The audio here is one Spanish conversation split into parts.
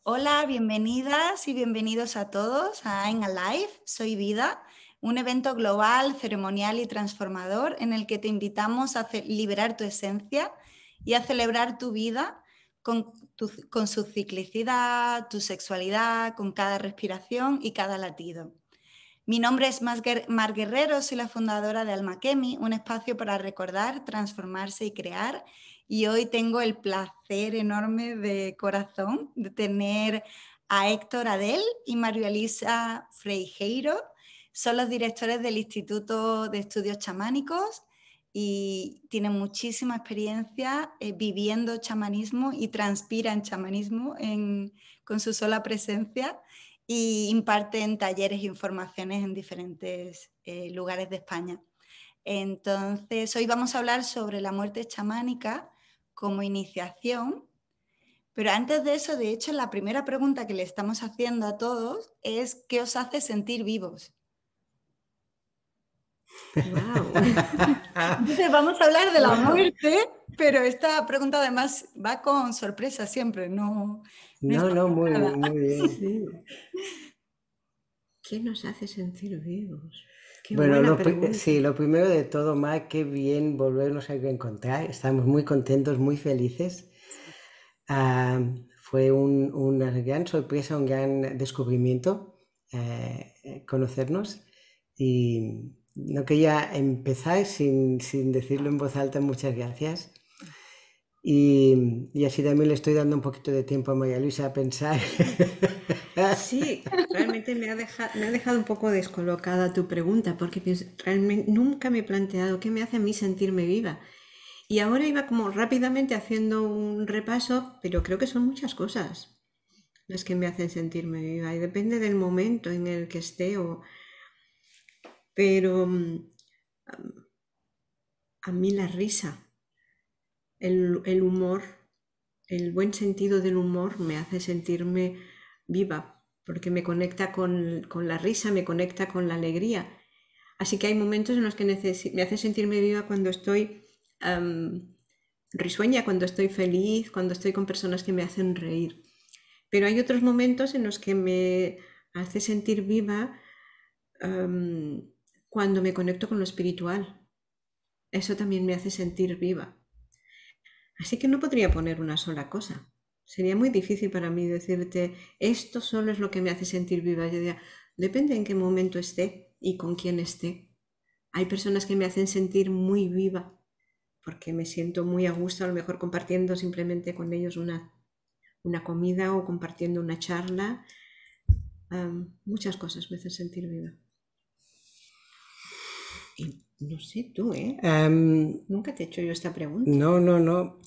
Hola, bienvenidas y bienvenidos a todos a I'm Alive, Soy Vida, un evento global, ceremonial y transformador en el que te invitamos a liberar tu esencia y a celebrar tu vida con su ciclicidad, tu sexualidad, con cada respiración y cada latido. Mi nombre es Mar Guerrero, soy la fundadora de Almaquemi, un espacio para recordar, transformarse y crear. Y hoy tengo el placer enorme de corazón de tener a Héctor Adel y María Elisa Freijeiro. Son los directores del Instituto de Estudios Chamánicos y tienen muchísima experiencia viviendo chamanismo y transpiran chamanismo con su sola presencia y imparten talleres e informaciones en diferentes lugares de España. Entonces, hoy vamos a hablar sobre la muerte chamánica como iniciación, pero antes de eso, de hecho, la primera pregunta que le estamos haciendo a todos es ¿qué os hace sentir vivos? Wow. Entonces vamos a hablar de la muerte, pero esta pregunta además va con sorpresa siempre, no está No, preparada. muy bien. Sí. ¿Qué nos hace sentir vivos? Qué Bueno, buena pregunta. sí, lo primero de todo, Mar, qué bien volvernos a encontrar. Estamos muy contentos, muy felices. Fue una gran sorpresa, un gran descubrimiento conocernos. Y no quería empezar sin decirlo en voz alta, muchas gracias. Y así también le estoy dando un poquito de tiempo a María Luisa a pensar. Sí, realmente me ha dejado un poco descolocada tu pregunta, porque realmente nunca me he planteado qué me hace a mí sentirme viva. Y ahora iba como rápidamente haciendo un repaso, pero creo que son muchas cosas las que me hacen sentirme viva y depende del momento en el que esté. Pero a mí la risa, el humor, el buen sentido del humor me hace sentirme viva, porque me conecta con la risa, me conecta con la alegría. Así que hay momentos en los que me hace sentirme viva cuando estoy risueña, cuando estoy feliz, cuando estoy con personas que me hacen reír. Pero hay otros momentos en los que me hace sentir viva cuando me conecto con lo espiritual. Eso también me hace sentir viva. Así que no podría poner una sola cosa. Sería muy difícil para mí decirte, esto solo es lo que me hace sentir viva. Yo diría, depende en qué momento esté y con quién esté. Hay personas que me hacen sentir muy viva porque me siento muy a gusto, a lo mejor compartiendo simplemente con ellos una comida o compartiendo una charla. Muchas cosas me hacen sentir viva. Y no sé tú, ¿eh? Nunca te he hecho yo esta pregunta. No.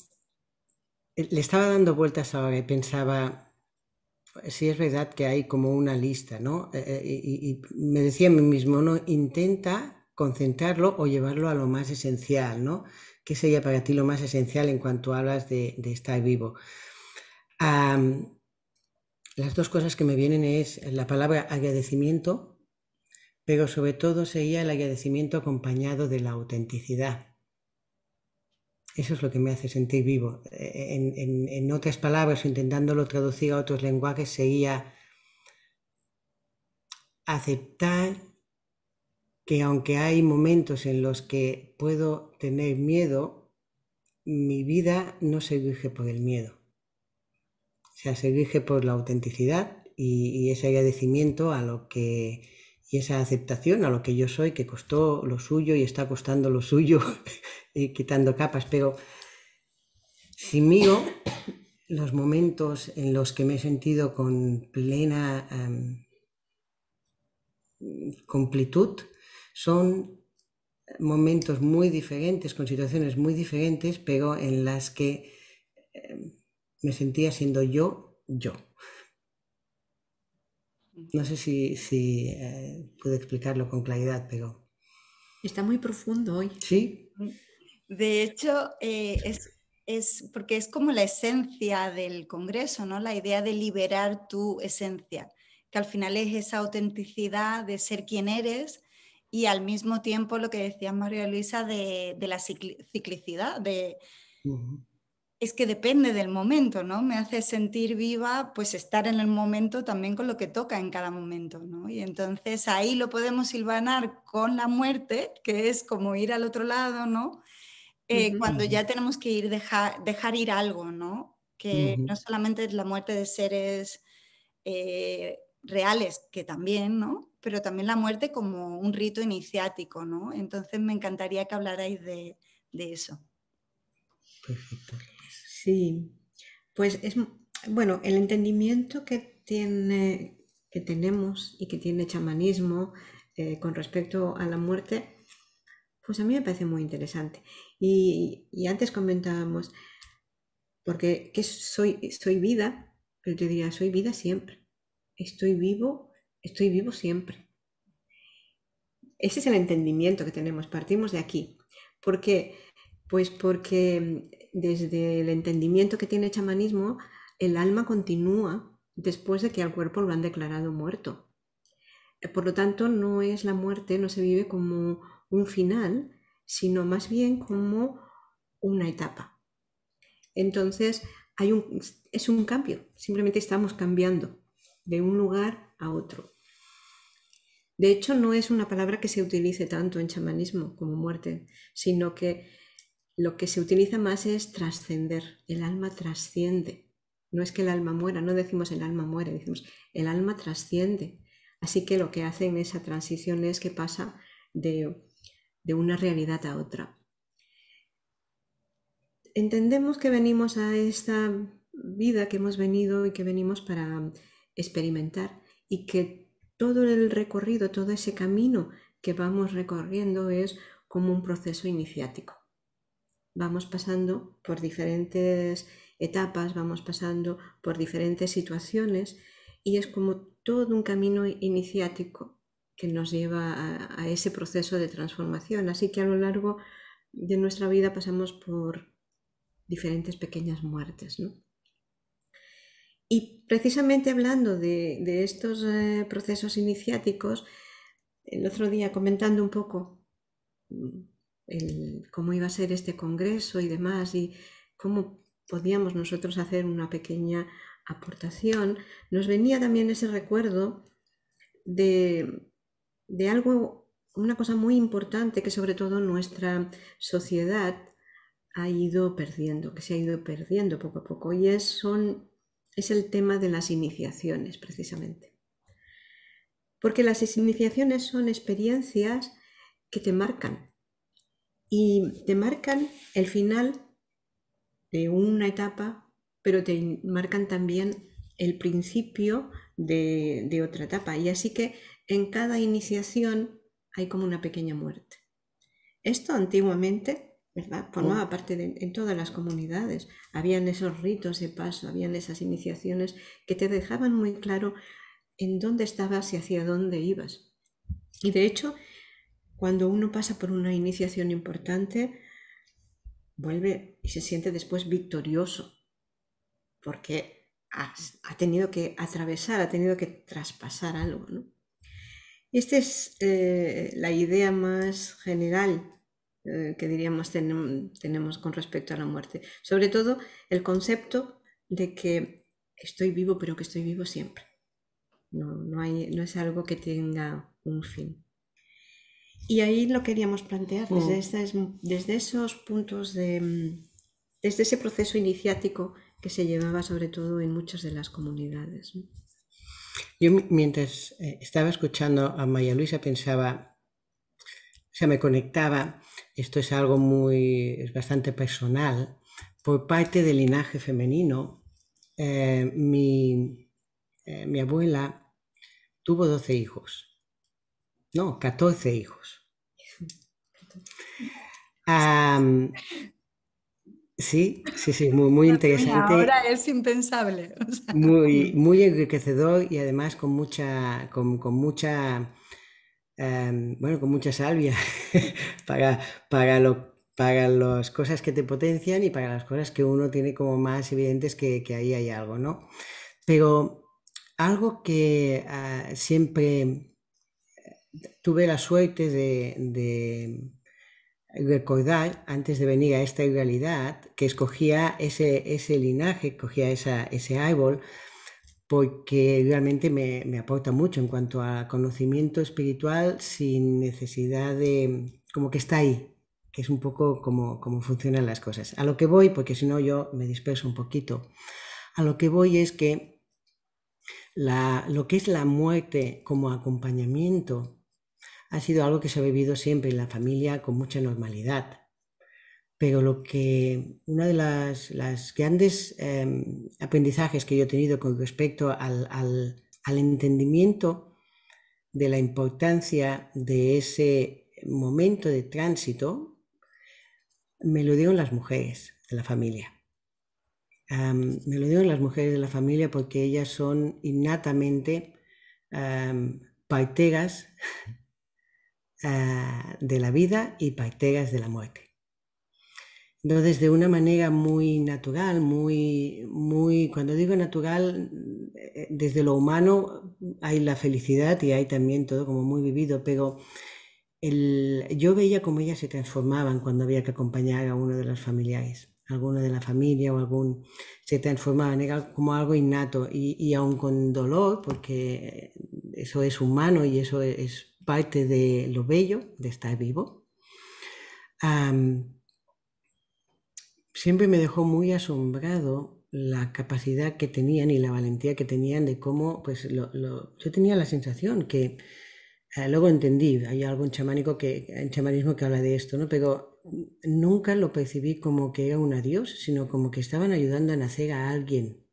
Le estaba dando vueltas ahora y pensaba, sí es verdad que hay como una lista, ¿no? Y me decía a mí mismo, no, intenta concentrarlo o llevarlo a lo más esencial, ¿no? ¿Qué sería para ti lo más esencial en cuanto hablas de estar vivo? Las dos cosas que me vienen es la palabra agradecimiento, pero sobre todo sería el agradecimiento acompañado de la autenticidad. Eso es lo que me hace sentir vivo. En otras palabras, intentándolo traducir a otros lenguajes, sería aceptar que aunque hay momentos en los que puedo tener miedo, mi vida no se rige por el miedo. O sea, se rige por la autenticidad y ese agradecimiento a lo que y esa aceptación a lo que yo soy, que costó lo suyo y está costando lo suyo y quitando capas, pero si miro los momentos en los que me he sentido con plena completud, son momentos muy diferentes, con situaciones muy diferentes, pero en las que me sentía siendo yo. No sé si puedo explicarlo con claridad, pero... Está muy profundo hoy. Sí. De hecho, porque es como la esencia del Congreso, ¿no? La idea de liberar tu esencia, que al final es esa autenticidad de ser quien eres y al mismo tiempo lo que decía María Luisa de la ciclicidad, de es que depende del momento, ¿no? Me hace sentir viva, pues estar en el momento también con lo que toca en cada momento, ¿no? Y entonces ahí lo podemos hilvanar con la muerte, que es como ir al otro lado, ¿no? Cuando ya tenemos que dejar ir algo, ¿no? Que no solamente es la muerte de seres reales, que también, ¿no? Pero también la muerte como un rito iniciático, ¿no? Entonces me encantaría que hablarais de eso. Perfecto. Sí, pues bueno, el entendimiento que tenemos y que tiene chamanismo con respecto a la muerte, pues a mí me parece muy interesante. Y antes comentábamos, porque ¿qué soy vida? Pero te diría, soy vida siempre. Estoy vivo siempre. Ese es el entendimiento que tenemos, partimos de aquí. ¿Por qué? Pues porque desde el entendimiento que tiene el chamanismo, el alma continúa después de que al cuerpo lo han declarado muerto. Por lo tanto, no es la muerte, no se vive como un final, sino más bien como una etapa. Entonces, es un cambio, simplemente estamos cambiando de un lugar a otro. De hecho, no es una palabra que se utilice tanto en chamanismo como muerte, sino que lo que se utiliza más es trascender. El alma trasciende. No es que el alma muera, no decimos el alma muere, decimos el alma trasciende. Así que lo que hace en esa transición es que pasa de una realidad a otra. Entendemos que venimos a esta vida que hemos venido y que venimos para experimentar, y que todo el recorrido, todo ese camino que vamos recorriendo es como un proceso iniciático. Vamos pasando por diferentes etapas, vamos pasando por diferentes situaciones, y es como todo un camino iniciático que nos lleva a ese proceso de transformación. Así que a lo largo de nuestra vida pasamos por diferentes pequeñas muertes, ¿no? Y precisamente hablando de estos procesos iniciáticos, el otro día comentando un poco cómo iba a ser este congreso y demás, y cómo podíamos nosotros hacer una pequeña aportación, nos venía también ese recuerdo de algo, una cosa muy importante que sobre todo nuestra sociedad ha ido perdiendo, que se ha ido perdiendo poco a poco, y es el tema de las iniciaciones, precisamente. Porque las iniciaciones son experiencias que te marcan, y te marcan el final de una etapa, pero te marcan también el principio de otra etapa. Y así que en cada iniciación hay como una pequeña muerte. Esto antiguamente, ¿verdad?, formaba parte en todas las comunidades. Habían esos ritos de paso, habían esas iniciaciones que te dejaban muy claro en dónde estabas y hacia dónde ibas. Y de hecho, cuando uno pasa por una iniciación importante, vuelve y se siente después victorioso, porque ha tenido que atravesar, ha tenido que traspasar algo, ¿no? Y esta es la idea más general que diríamos tenemos con respecto a la muerte. Sobre todo el concepto de que estoy vivo, pero que estoy vivo siempre. No es algo que tenga un fin. Y ahí lo queríamos plantear desde esos puntos desde ese proceso iniciático que se llevaba sobre todo en muchas de las comunidades, ¿no? Yo mientras estaba escuchando a María Luisa pensaba, o sea, me conectaba, esto es algo es bastante personal, por parte del linaje femenino. Mi abuela tuvo 12 hijos, no, 14 hijos. Sí, muy interesante. Ahora es impensable. O sea. Muy enriquecedor, y además con mucha salvia para las cosas que te potencian y para las cosas que uno tiene como más evidentes que ahí hay algo, ¿no? Pero algo que siempre tuve la suerte de recordar, antes de venir a esta realidad, que escogía ese linaje, escogía ese árbol, porque realmente me aporta mucho en cuanto a conocimiento espiritual sin necesidad de, como que está ahí, que es un poco como funcionan las cosas. A lo que voy, porque si no yo me disperso un poquito, a lo que voy es que lo que es la muerte como acompañamiento ha sido algo que se ha vivido siempre en la familia con mucha normalidad. Pero una de las grandes aprendizajes que yo he tenido con respecto al entendimiento de la importancia de ese momento de tránsito, me lo dieron las mujeres de la familia. Me lo dieron las mujeres de la familia porque ellas son innatamente parteras de la vida y parteras de la muerte. Entonces, de una manera muy natural, cuando digo natural, desde lo humano hay la felicidad y hay también todo como muy vivido, pero yo veía cómo ellas se transformaban cuando había que acompañar a uno de los familiares, alguno de la familia o se transformaban, era como algo innato y aun con dolor, porque eso es humano y eso es parte de lo bello de estar vivo. Siempre me dejó muy asombrado la capacidad que tenían y la valentía que tenían de cómo, pues yo tenía la sensación que, luego entendí, hay algo en chamanismo que habla de esto, ¿no? Pero nunca lo percibí como que era un adiós, sino como que estaban ayudando a nacer a alguien.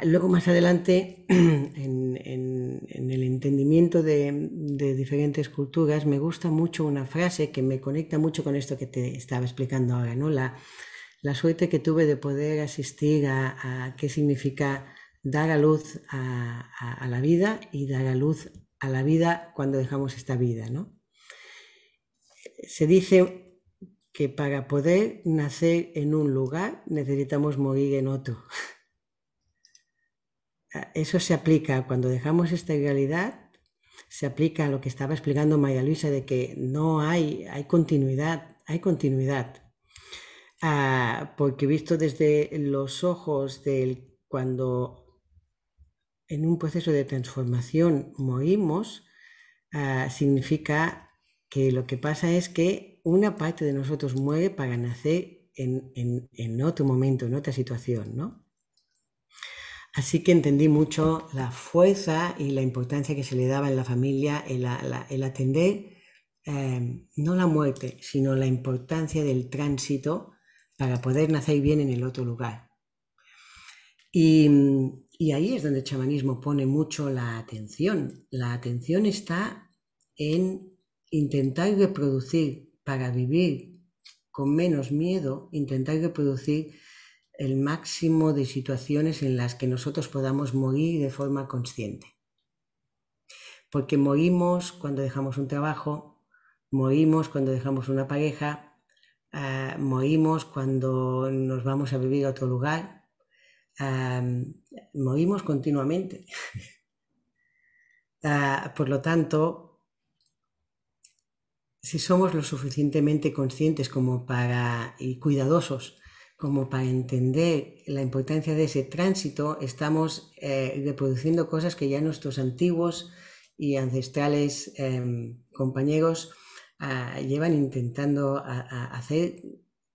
Luego más adelante, en el entendimiento de diferentes culturas, me gusta mucho una frase que me conecta mucho con esto que te estaba explicando ahora, ¿no? La suerte que tuve de poder asistir a qué significa dar a luz a la vida y dar a luz a la vida cuando dejamos esta vida, ¿no? Se dice que para poder nacer en un lugar necesitamos morir en otro. Eso se aplica cuando dejamos esta realidad, se aplica a lo que estaba explicando María Luisa de que no hay continuidad, porque visto desde los ojos del cuando en un proceso de transformación morimos, significa que lo que pasa es que una parte de nosotros muere para nacer en otro momento, en otra situación, ¿no? Así que entendí mucho la fuerza y la importancia que se le daba en la familia, el atender no la muerte, sino la importancia del tránsito para poder nacer bien en el otro lugar. Y ahí es donde el chamanismo pone mucho la atención. La atención está en intentar reproducir para vivir con menos miedo, intentar reproducir el máximo de situaciones en las que nosotros podamos morir de forma consciente. Porque morimos cuando dejamos un trabajo, morimos cuando dejamos una pareja, morimos cuando nos vamos a vivir a otro lugar, morimos continuamente. Por lo tanto, si somos lo suficientemente conscientes y cuidadosos como para entender la importancia de ese tránsito, estamos reproduciendo cosas que ya nuestros antiguos y ancestrales compañeros llevan intentando hacer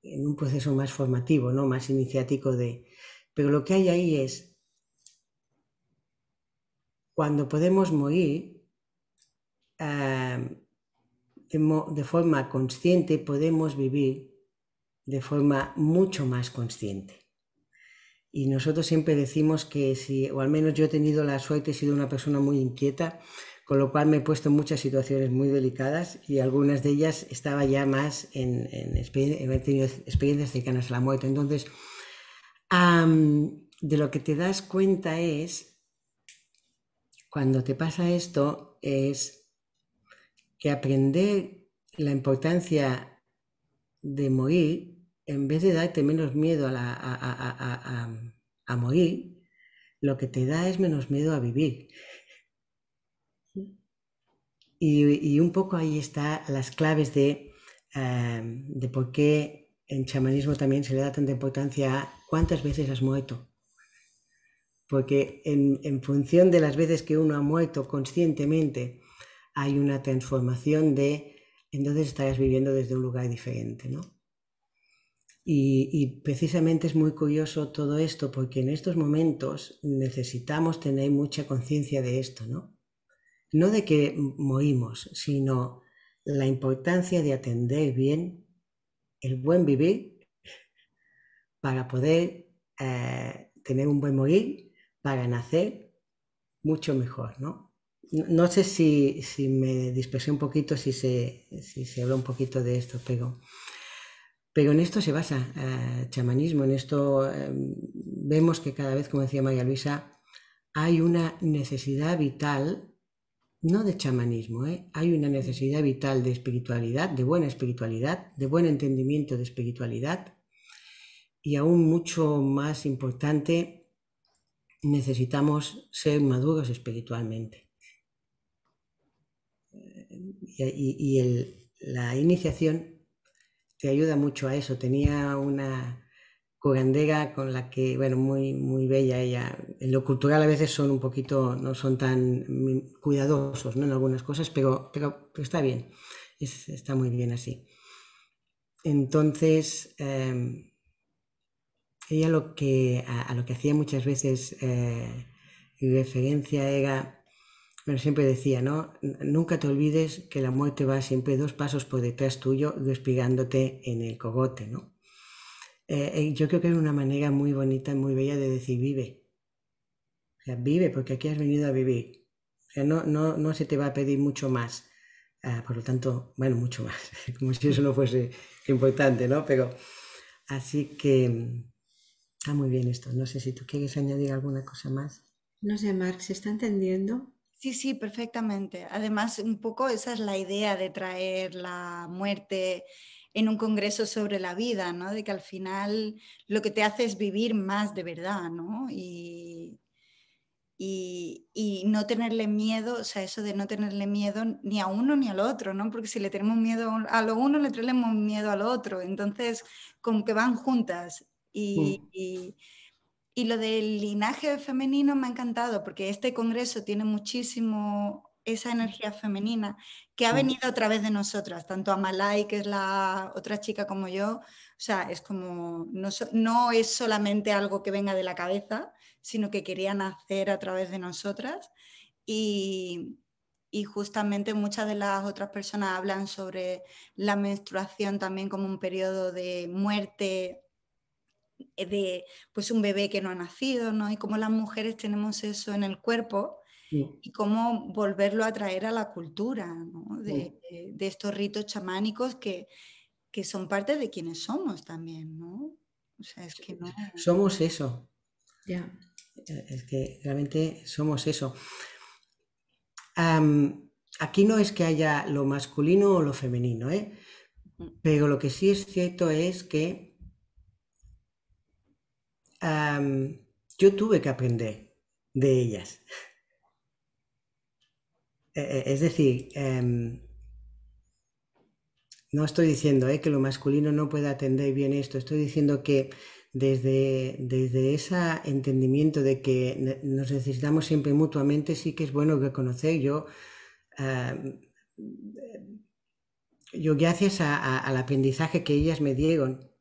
en un proceso más formativo, ¿no? Más iniciático Pero lo que hay ahí es, cuando podemos morir, de forma consciente podemos vivir de forma mucho más consciente. Y nosotros siempre decimos que o al menos yo he tenido la suerte, he sido una persona muy inquieta, con lo cual me he puesto en muchas situaciones muy delicadas y algunas de ellas estaba ya más he tenido experiencias cercanas a la muerte. Entonces, de lo que te das cuenta es, cuando te pasa esto, es que aprender la importancia de morir, en vez de darte menos miedo a morir, lo que te da es menos miedo a vivir. Y un poco ahí está las claves de por qué en chamanismo también se le da tanta importancia a cuántas veces has muerto. Porque en función de las veces que uno ha muerto conscientemente, hay una transformación de, entonces estarás viviendo desde un lugar diferente, ¿no? Y precisamente es muy curioso todo esto porque en estos momentos necesitamos tener mucha conciencia de esto, ¿no? No de que morimos, sino la importancia de atender bien el buen vivir para poder tener un buen morir, para nacer mucho mejor, ¿no? No sé si me dispersé un poquito, si se habló un poquito de esto, pero en esto se basa chamanismo, en esto vemos que cada vez, como decía María Luisa, hay una necesidad vital, no de chamanismo, hay una necesidad vital de espiritualidad, de buena espiritualidad, de buen entendimiento de espiritualidad, y aún mucho más importante, necesitamos ser maduros espiritualmente. La iniciación te ayuda mucho a eso. Tenía una curandera con la que, bueno, muy, muy bella ella. En lo cultural a veces son un poquito, no son tan cuidadosos, ¿no? En algunas cosas, pero está bien, está muy bien así. Entonces, ella a lo que hacía muchas veces referencia era, bueno, siempre decía, ¿no? Nunca te olvides que la muerte va siempre 2 pasos por detrás tuyo, respirándote en el cogote, ¿no? Yo creo que es una manera muy bonita, muy bella de decir vive. O sea, vive porque aquí has venido a vivir. O sea, no se te va a pedir mucho más. Por lo tanto, bueno, mucho más, como si eso no fuese importante, ¿no? Pero así que está muy bien esto. No sé si tú quieres añadir alguna cosa más. No sé, Marc, ¿se está entendiendo? Sí, sí, perfectamente. Además, un poco esa es la idea de traer la muerte en un congreso sobre la vida, ¿no? De que al final lo que te hace es vivir más de verdad, ¿no? Y no tenerle miedo, o sea, eso de no tenerle miedo ni a uno ni al otro, ¿no? Porque si le tenemos miedo a lo uno, le tenemos miedo al otro. Entonces, como que van juntas. Y lo del linaje femenino me ha encantado porque este congreso tiene muchísimo esa energía femenina que ha venido a través de nosotras, tanto Amalai, que es la otra chica, como yo. O sea, es como, no es solamente algo que venga de la cabeza, sino que querían hacer a través de nosotras. Y justamente muchas de las otras personas hablan sobre la menstruación también como un periodo de muerte de pues un bebé que no ha nacido, ¿no? Y cómo las mujeres tenemos eso en el cuerpo y cómo volverlo a traer a la cultura, ¿no? De estos ritos chamánicos que son parte de quienes somos también, ¿no? O sea, es que no... Somos eso. Ya. Es que realmente somos eso. Aquí no es que haya lo masculino o lo femenino, pero lo que sí es cierto es que yo tuve que aprender de ellas. Es decir, no estoy diciendo que lo masculino no pueda atender bien esto, estoy diciendo que desde ese entendimiento de que nos necesitamos siempre mutuamente, sí que es bueno reconocer yo gracias al aprendizaje que ellas me dieron,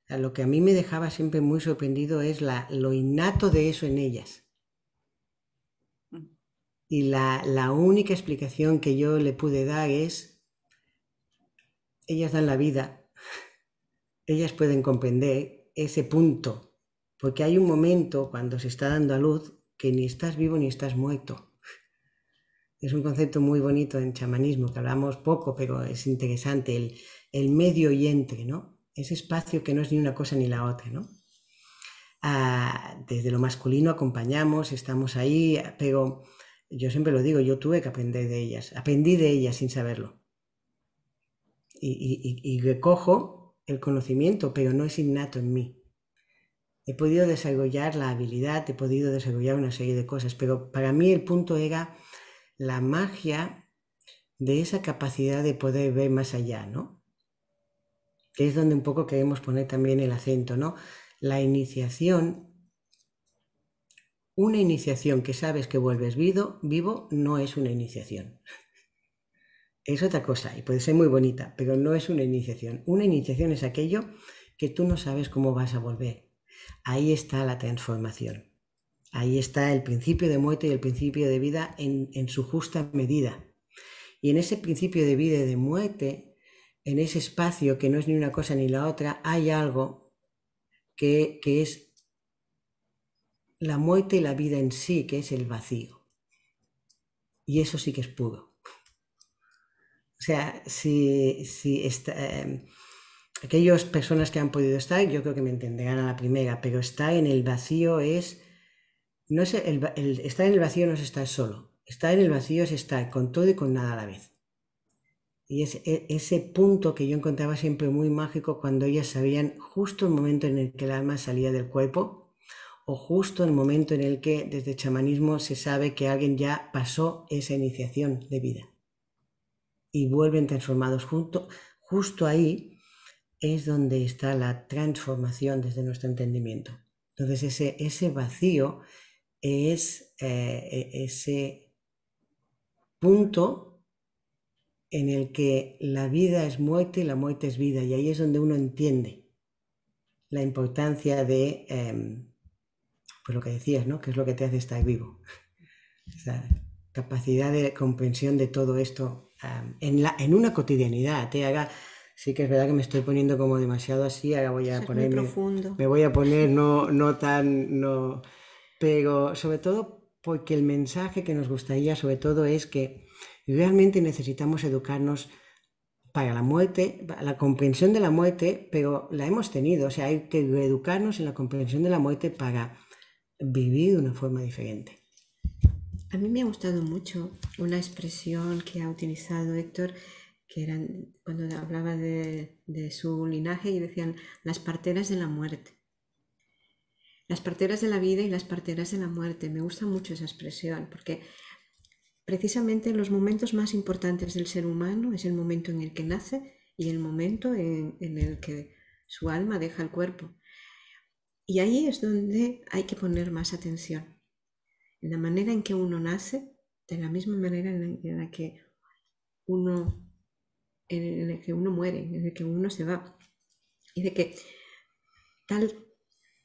lo que a mí me dejaba siempre muy sorprendido es lo innato de eso en ellas. Y la única explicación que yo le pude dar es, ellas dan la vida, ellas pueden comprender ese punto, porque hay un momento cuando se está dando a luz que ni estás vivo ni estás muerto. Es un concepto muy bonito en chamanismo, que hablamos poco, pero es interesante, el medio y entre, ¿no? Ese espacio que no es ni una cosa ni la otra, ¿no? Desde lo masculino acompañamos, estamos ahí, pero yo siempre lo digo, yo tuve que aprender de ellas, aprendí de ellas sin saberlo. Y recojo el conocimiento, pero no es innato en mí. He podido desarrollar la habilidad, he podido desarrollar una serie de cosas, pero para mí el punto era la magia de esa capacidad de poder ver más allá, ¿no? Que es donde un poco queremos poner también el acento, ¿no? La iniciación, una iniciación que sabes que vuelves vivo no es una iniciación. Es otra cosa y puede ser muy bonita, pero no es una iniciación. Una iniciación es aquello que tú no sabes cómo vas a volver. Ahí está la transformación. Ahí está el principio de muerte y el principio de vida en su justa medida. Y en ese principio de vida y de muerte, en ese espacio que no es ni una cosa ni la otra, hay algo que es la muerte y la vida en sí, que es el vacío. Y eso sí que es puro. O sea, aquellas personas que han podido estar, yo creo que me entenderán a la primera, pero estar en el vacío no es estar en el vacío no es estar solo. Estar en el vacío es estar con todo y con nada a la vez. Y es ese punto que yo encontraba siempre muy mágico cuando ellas sabían justo el momento en el que el alma salía del cuerpo o justo el momento en el que desde el chamanismo se sabe que alguien ya pasó esa iniciación de vida y vuelven transformados. Justo ahí es donde está la transformación desde nuestro entendimiento. Entonces ese vacío es ese punto en el que la vida es muerte y la muerte es vida, y ahí es donde uno entiende la importancia de, pues lo que decías, ¿no? ¿Qué es lo que te hace estar vivo? Esa capacidad de comprensión de todo esto en una cotidianidad. Sí que es verdad que me estoy poniendo como demasiado así, ahora voy a ponerme... Muy profundo. Me voy a poner no tan... No, pero sobre todo porque el mensaje que nos gustaría sobre todo es que realmente necesitamos educarnos para la muerte, para la comprensión de la muerte, pero la hemos tenido, o sea, hay que reeducarnos en la comprensión de la muerte para vivir de una forma diferente. A mí me ha gustado mucho una expresión que ha utilizado Héctor, que eran cuando hablaba de su linaje y decían las parteras de la muerte. Las parteras de la vida y las parteras de la muerte. Me gusta mucho esa expresión porque precisamente los momentos más importantes del ser humano es el momento en el que nace y el momento en el que su alma deja el cuerpo. Y ahí es donde hay que poner más atención. En la manera en que uno nace, de la misma manera en la que uno muere, en la que uno se va. Y de que tal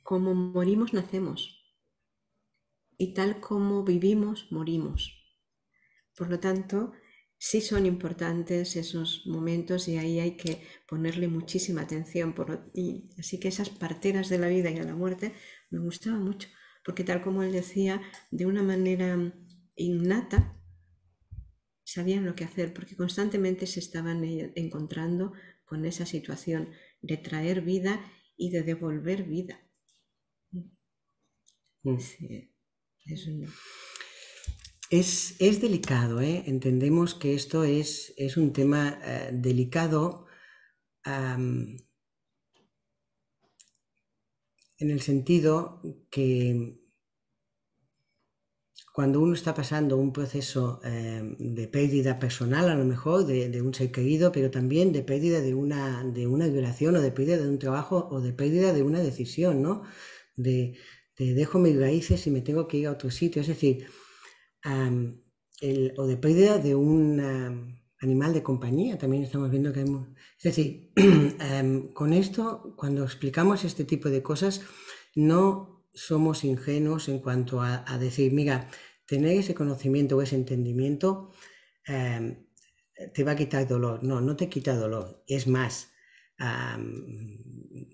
como morimos, nacemos. Y tal como vivimos, morimos. Por lo tanto, sí son importantes esos momentos y ahí hay que ponerle muchísima atención. Así que esas parteras de la vida y de la muerte me gustaban mucho, porque tal como él decía, de una manera innata, sabían lo que hacer, porque constantemente se estaban encontrando con esa situación de traer vida y de devolver vida. Sí, es delicado, ¿eh? Entendemos que esto es un tema delicado en el sentido que cuando uno está pasando un proceso de pérdida personal, a lo mejor, de un ser querido, pero también de pérdida de una relación, o de pérdida de un trabajo, o de pérdida de una decisión, ¿no? De dejo mis raíces y me tengo que ir a otro sitio. Es decir, o de pérdida de un animal de compañía, también estamos viendo que hay... Es decir, con esto, cuando explicamos este tipo de cosas, no somos ingenuos en cuanto a decir, mira, tener ese conocimiento o ese entendimiento te va a quitar dolor. No te quita dolor. Es más,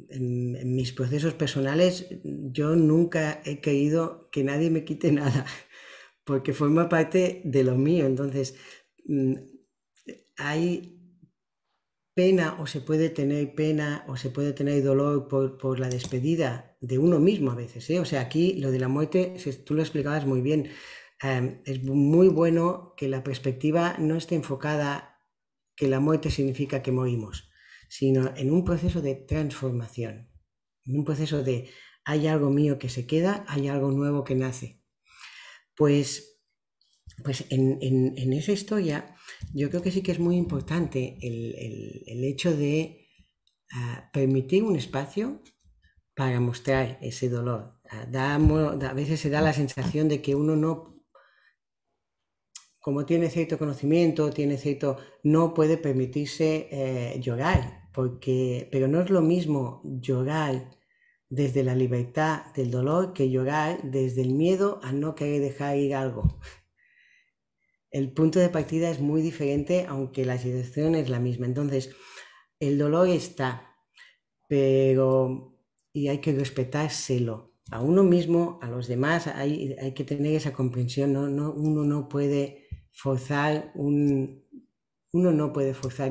en mis procesos personales yo nunca he querido que nadie me quite nada, porque forma parte de lo mío. Entonces, hay pena, o se puede tener pena, o se puede tener dolor por la despedida de uno mismo a veces, ¿eh? O sea, aquí lo de la muerte, tú lo explicabas muy bien, es muy bueno que la perspectiva no esté enfocada que la muerte significa que morimos, sino en un proceso de transformación, en un proceso de hay algo mío que se queda, hay algo nuevo que nace. Pues pues en esa historia yo creo que sí que es muy importante el hecho de permitir un espacio para mostrar ese dolor. A veces se da la sensación de que uno no, como tiene cierto conocimiento, no puede permitirse llorar, pero no es lo mismo llorar desde la libertad del dolor que llorar desde el miedo a no querer dejar ir algo. El punto de partida es muy diferente, aunque la situación es la misma. Entonces, el dolor está, y hay que respetárselo a uno mismo, a los demás, hay que tener esa comprensión. Uno no puede forzar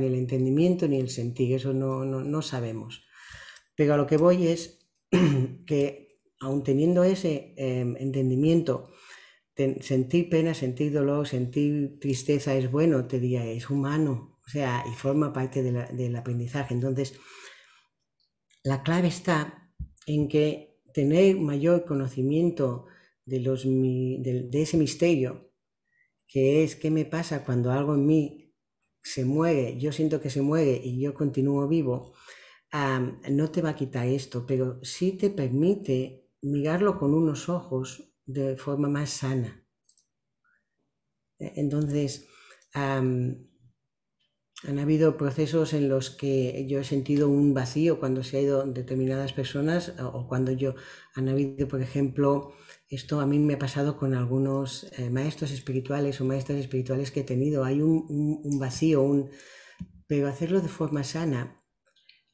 ni el entendimiento ni el sentir, eso no sabemos. Pero a lo que voy es que, aun teniendo ese entendimiento, sentir pena, sentir dolor, sentir tristeza es bueno, te diría, es humano, o sea, y forma parte del aprendizaje. Entonces, la clave está en que tener mayor conocimiento de ese misterio, que es qué me pasa cuando algo en mí se muere, yo siento que se muere y yo continúo vivo, no te va a quitar esto, pero sí te permite mirarlo con unos ojos de forma más sana. Entonces, han habido procesos en los que yo he sentido un vacío cuando se ha ido determinadas personas, o cuando han habido, por ejemplo, esto a mí me ha pasado con algunos maestros espirituales o maestras espirituales que he tenido. Hay un vacío, pero hacerlo de forma sana,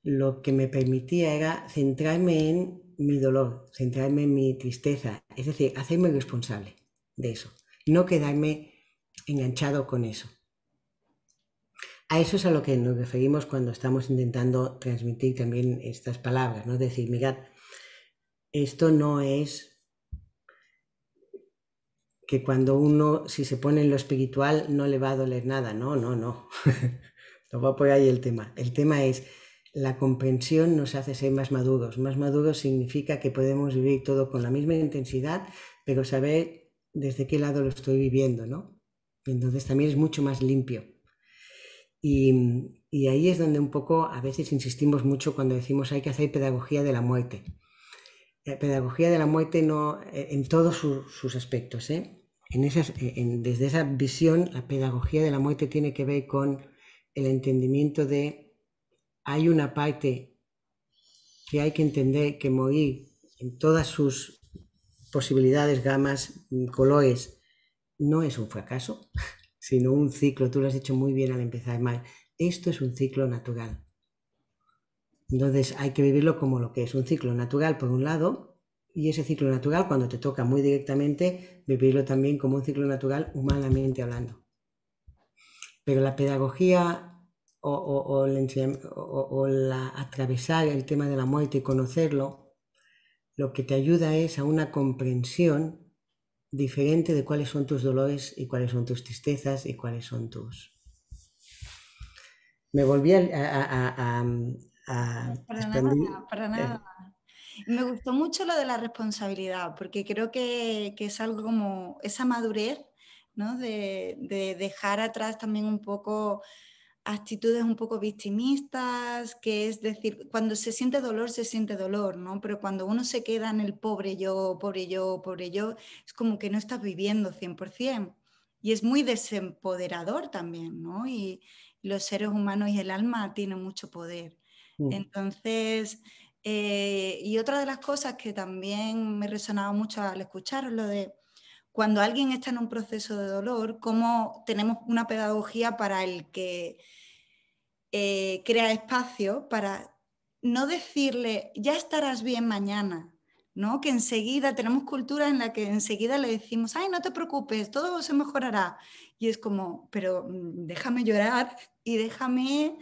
lo que me permitía era centrarme en mi dolor, centrarme en mi tristeza, es decir, hacerme responsable de eso, no quedarme enganchado con eso. A eso es a lo que nos referimos cuando estamos intentando transmitir también estas palabras, ¿no? Decir, mirad, esto no es que cuando uno, si se pone en lo espiritual, no le va a doler nada. No. No va por ahí el tema. El tema es, la comprensión nos hace ser más maduros. Más maduros significa que podemos vivir todo con la misma intensidad, pero saber desde qué lado lo estoy viviendo, ¿no? Entonces también es mucho más limpio. Y ahí es donde un poco a veces insistimos mucho cuando decimos hay que hacer pedagogía de la muerte. Pedagogía de la muerte no, en todos sus aspectos. Desde esa visión, la pedagogía de la muerte tiene que ver con el entendimiento de hay una parte que hay que entender, que morir en todas sus posibilidades, gamas, colores, no es un fracaso, sino un ciclo. Tú lo has dicho muy bien al empezar, Mar. Esto es un ciclo natural. Entonces hay que vivirlo como lo que es un ciclo natural por un lado, y ese ciclo natural, cuando te toca muy directamente, vivirlo también como un ciclo natural humanamente hablando. Pero la pedagogía atravesar el tema de la muerte y conocerlo, lo que te ayuda es a una comprensión diferente de cuáles son tus dolores y cuáles son tus tristezas y cuáles son tus... Me volví a Para nada. Me gustó mucho lo de la responsabilidad, porque creo que es algo como esa madurez, ¿no? De dejar atrás también un poco actitudes un poco victimistas, que es decir, cuando se siente dolor, ¿no? Pero cuando uno se queda en el pobre yo, pobre yo, pobre yo, es como que no estás viviendo 100%. Y es muy desempoderador también, ¿no? Y los seres humanos y el alma tienen mucho poder. Entonces, y otra de las cosas que también me resonaba mucho al escuchar es lo de cuando alguien está en un proceso de dolor, cómo tenemos una pedagogía para el que crea espacio para no decirle, ya estarás bien mañana, ¿no? Que enseguida tenemos cultura en la que enseguida le decimos, ay, no te preocupes, todo se mejorará. Y es como, pero déjame llorar y déjame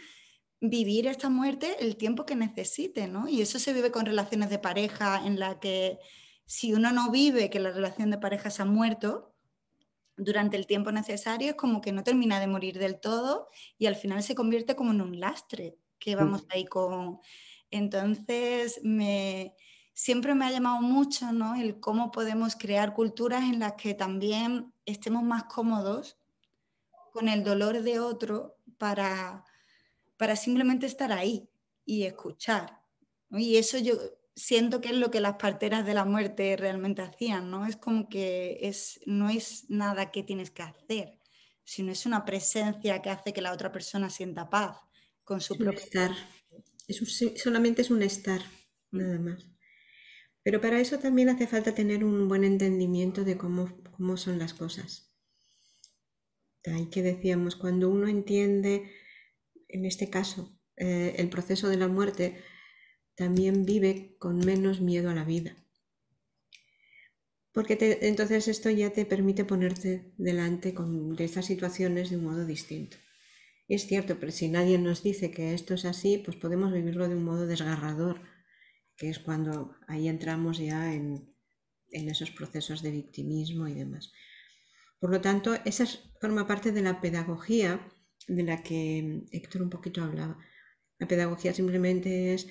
vivir esta muerte el tiempo que necesite, ¿no? Y eso se vive con relaciones de pareja en la que si uno no vive que la relación de pareja se ha muerto durante el tiempo necesario, es como que no termina de morir del todo y al final se convierte como en un lastre que vamos ahí con... Entonces, siempre me ha llamado mucho, ¿no?, el cómo podemos crear culturas en las que también estemos más cómodos con el dolor de otro para simplemente estar ahí y escuchar, ¿no? Y eso yo siento que es lo que las parteras de la muerte realmente hacían, ¿no? Es como que no es nada que tienes que hacer, sino es una presencia que hace que la otra persona sienta paz con su Es un propio... estar, solamente es un estar, nada más. Pero para eso también hace falta tener un buen entendimiento de cómo son las cosas. Ahí que decíamos, cuando uno entiende, en este caso, el proceso de la muerte, también vive con menos miedo a la vida. Porque entonces esto ya te permite ponerte delante de estas situaciones de un modo distinto. Y es cierto, pero si nadie nos dice que esto es así, pues podemos vivirlo de un modo desgarrador, que es cuando ahí entramos ya en esos procesos de victimismo y demás. Por lo tanto, esa forma parte de la pedagogía de la que Héctor un poquito hablaba. La pedagogía simplemente es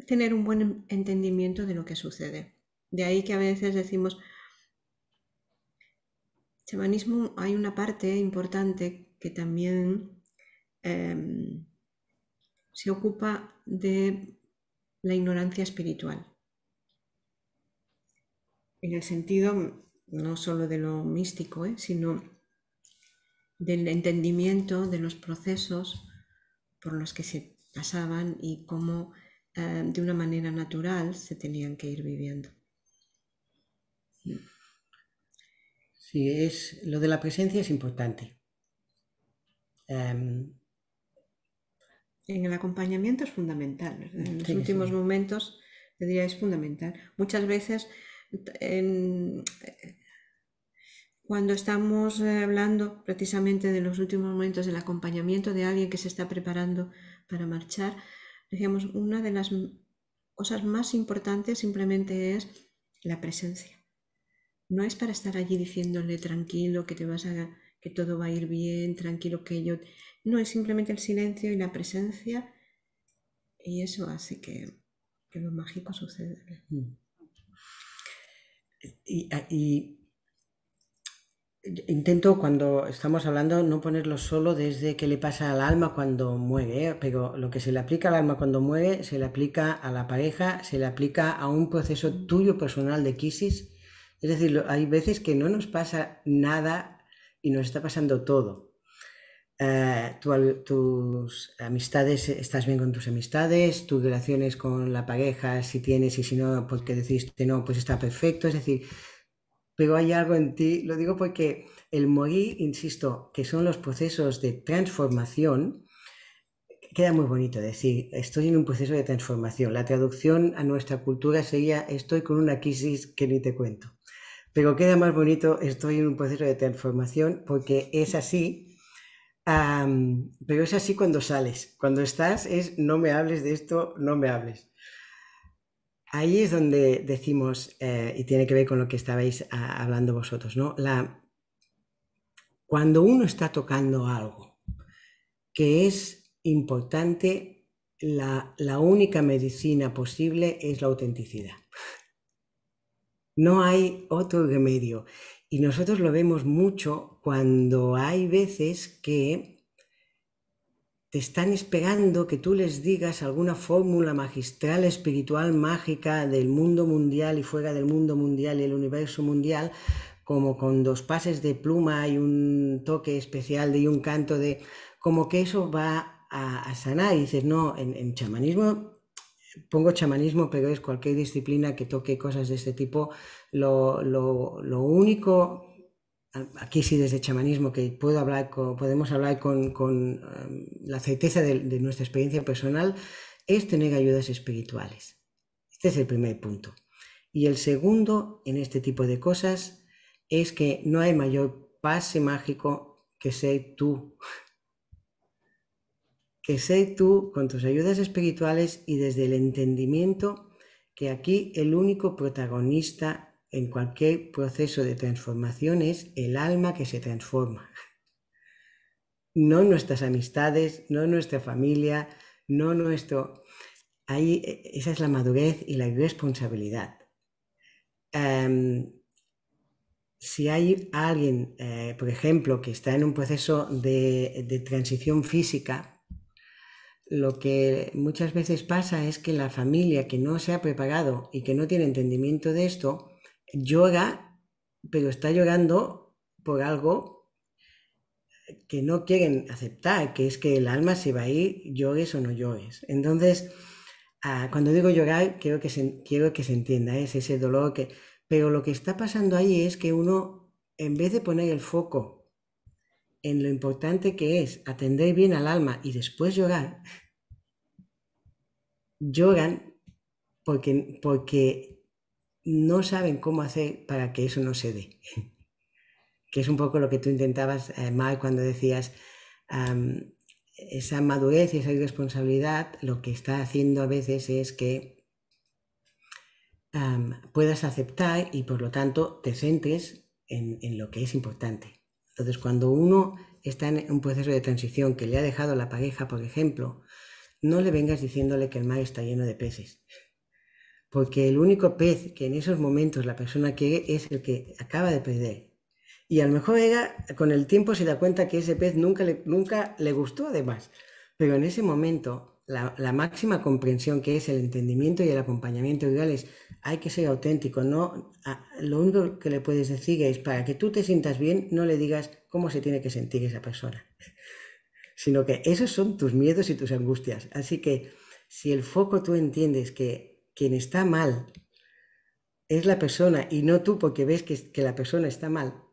tener un buen entendimiento de lo que sucede. De ahí que a veces decimos, chamanismo, hay una parte importante que también se ocupa de la ignorancia espiritual. En el sentido no solo de lo místico, sino del entendimiento de los procesos por los que se pasaban y cómo de una manera natural se tenían que ir viviendo. Sí, lo de la presencia es importante. En el acompañamiento es fundamental, ¿verdad? En los últimos momentos, te diría, es fundamental. Muchas veces cuando estamos hablando precisamente de los últimos momentos del acompañamiento de alguien que se está preparando para marchar, decíamos, una de las cosas más importantes simplemente es la presencia. No es para estar allí diciéndole tranquilo, que que todo va a ir bien, tranquilo que yo... No, es simplemente el silencio y la presencia, y eso hace que lo mágico suceda. Y intento, cuando estamos hablando, no ponerlo solo desde qué le pasa al alma cuando muere, ¿eh? Pero lo que se le aplica al alma cuando muere, se le aplica a la pareja, se le aplica a un proceso tuyo personal de crisis. Es decir, hay veces que no nos pasa nada y nos está pasando todo. Tus amistades, estás bien con tus amistades, tus relaciones con la pareja, si tienes, y si no, porque deciste no, pues está perfecto. Es decir, pero hay algo en ti, lo digo porque el morir, insisto, que son los procesos de transformación, queda muy bonito decir, estoy en un proceso de transformación. La traducción a nuestra cultura sería, estoy con una crisis que ni te cuento. Pero queda más bonito, estoy en un proceso de transformación, porque es así, pero es así cuando sales. Cuando estás es, no me hables de esto, no me hables. Ahí es donde decimos, y tiene que ver con lo que estabais hablando vosotros, ¿no? Cuando uno está tocando algo que es importante, la única medicina posible es la autenticidad. No hay otro remedio. Y nosotros lo vemos mucho cuando hay veces que te están esperando que tú les digas alguna fórmula magistral, espiritual, mágica del mundo mundial y fuera del mundo mundial y el universo mundial, como con 2 pases de pluma y un toque especial y un canto de... como que eso va a sanar. Y dices, no, en chamanismo, pongo chamanismo, pero es cualquier disciplina que toque cosas de este tipo. Lo único... Aquí sí desde chamanismo que podemos hablar con la certeza de nuestra experiencia personal, es tener ayudas espirituales. Este es el primer punto. Y el segundo en este tipo de cosas es que no hay mayor pase mágico que ser tú. Que ser tú con tus ayudas espirituales y desde el entendimiento que aquí el único protagonista en cualquier proceso de transformación es el alma que se transforma. No nuestras amistades, no nuestra familia, no nuestro... esa es la madurez y la responsabilidad. Si hay alguien, por ejemplo, que está en un proceso de transición física, lo que muchas veces pasa es que la familia que no se ha preparado y que no tiene entendimiento de esto, llora, pero está llorando por algo que no quieren aceptar, que es que el alma se va a ir, llores o no llores. Entonces, cuando digo llorar, quiero que se entienda, es ese dolor que... Pero lo que está pasando ahí es que uno, en vez de poner el foco en lo importante que es atender bien al alma y después llorar, lloran porque no saben cómo hacer para que eso no se dé. Que es un poco lo que tú intentabas, Mar, cuando decías esa madurez y esa irresponsabilidad, lo que está haciendo a veces es que puedas aceptar y por lo tanto te centres en lo que es importante. Entonces, cuando uno está en un proceso de transición que le ha dejado la pareja, por ejemplo, no le vengas diciéndole que el mar está lleno de peces. Porque el único pez que en esos momentos la persona quiere es el que acaba de perder. Y a lo mejor ella con el tiempo se da cuenta que ese pez nunca le gustó además. Pero en ese momento la máxima comprensión, que es el entendimiento y el acompañamiento real, es hay que ser auténtico. No, lo único que le puedes decir es, para que tú te sientas bien, no le digas cómo se tiene que sentir esa persona, sino que esos son tus miedos y tus angustias. Así que si el foco tú entiendes que quien está mal es la persona y no tú porque ves que la persona está mal,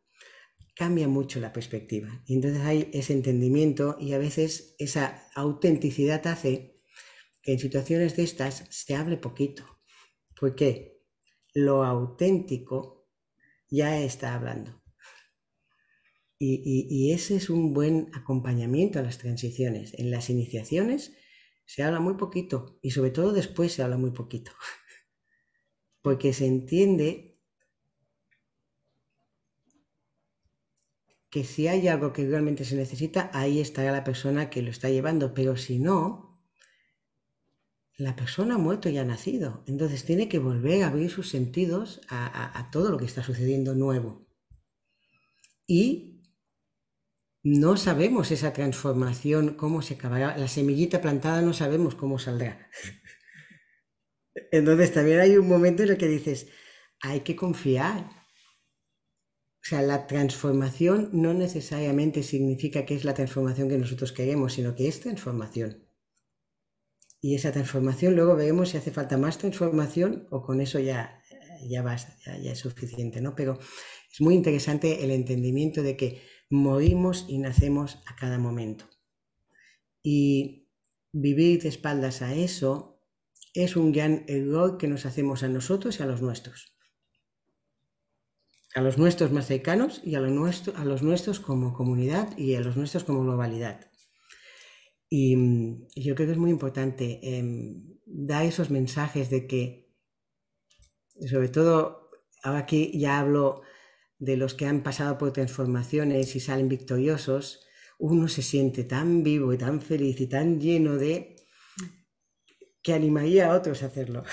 cambia mucho la perspectiva. Y entonces hay ese entendimiento y a veces esa autenticidad hace que en situaciones de estas se hable poquito. ¿Por qué? Lo auténtico ya está hablando. Y ese es un buen acompañamiento a las transiciones. En las iniciaciones se habla muy poquito y sobre todo después se habla muy poquito. Porque se entiende que si hay algo que realmente se necesita, ahí estará la persona que lo está llevando, pero si no, la persona ha muerto y ha nacido, entonces tiene que volver a abrir sus sentidos a todo lo que está sucediendo nuevo. Y no sabemos esa transformación, cómo se acabará, la semillita plantada no sabemos cómo saldrá. Entonces también hay un momento en el que dices, hay que confiar. O sea, la transformación no necesariamente significa que es la transformación que nosotros queremos, sino que es transformación. Y esa transformación luego veremos si hace falta más transformación o con eso ya basta, ya es suficiente, ¿no? Pero es muy interesante el entendimiento de que morimos y nacemos a cada momento. Y vivir de espaldas a eso es un gran error que nos hacemos a nosotros y a los nuestros. A los nuestros más cercanos y a los nuestros como comunidad y a los nuestros como globalidad. Y yo creo que es muy importante dar esos mensajes de que, sobre todo, ahora aquí ya hablo de los que han pasado por transformaciones y salen victoriosos, uno se siente tan vivo y tan feliz y tan lleno de que animaría a otros a hacerlo.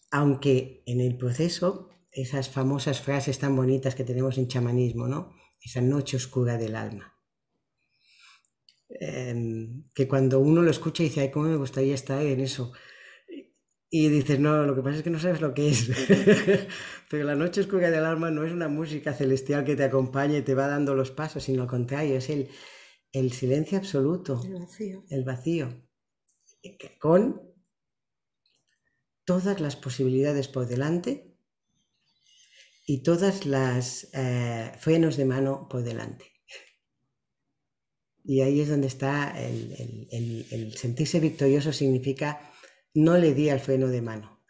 Aunque en el proceso, esas famosas frases tan bonitas que tenemos en chamanismo, ¿no? Esa noche oscura del alma. Que cuando uno lo escucha dice, ay, cómo me gustaría estar en eso. Y dices, no, lo que pasa es que no sabes lo que es. Pero la noche oscura del alma no es una música celestial que te acompaña y te va dando los pasos, sino al contrario, es el silencio absoluto, el vacío, con todas las posibilidades por delante y todas las frenos de mano por delante. Y ahí es donde está el sentirse victorioso, significa no le di al freno de mano.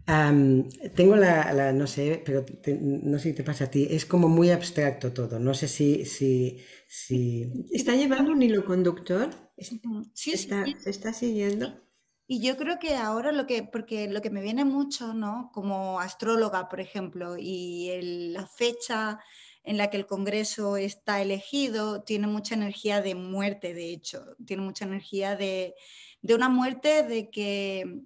Tengo no sé, pero no sé si te pasa a ti, es como muy abstracto todo, no sé si... ¿Está llevando un hilo conductor? Sí. ¿Se está siguiendo? Y yo creo que ahora porque lo que me viene mucho, ¿no? Como astróloga, por ejemplo, y la fecha en la que el Congreso está elegido, tiene mucha energía de muerte, de hecho, tiene mucha energía de una muerte de que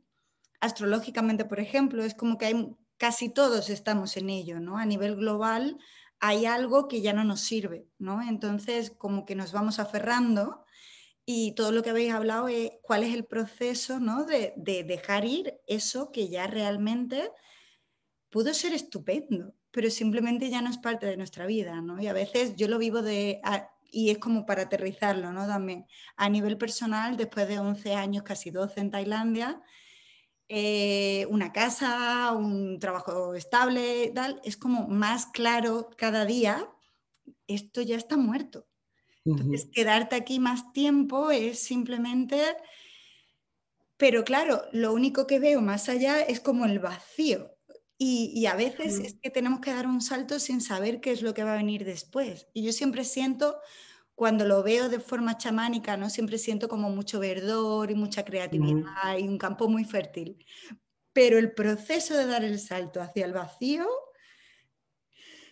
astrológicamente, por ejemplo, es como que casi todos estamos en ello, ¿no? A nivel global hay algo que ya no nos sirve, ¿no? Entonces, como que nos vamos aferrando y todo lo que habéis hablado es cuál es el proceso, ¿no? de dejar ir eso que ya realmente pudo ser estupendo, pero simplemente ya no es parte de nuestra vida, ¿no? Y a veces yo lo vivo y es como para aterrizarlo, ¿no? También a nivel personal, después de 11 años, casi 12 en Tailandia, una casa, un trabajo estable, tal, es como más claro cada día, esto ya está muerto. Entonces, quedarte aquí más tiempo es simplemente, pero claro, lo único que veo más allá es como el vacío. Y a veces es que tenemos que dar un salto sin saber qué es lo que va a venir después. Y yo siempre siento, cuando lo veo de forma chamánica, ¿no? Siempre siento como mucho verdor y mucha creatividad y un campo muy fértil. Pero el proceso de dar el salto hacia el vacío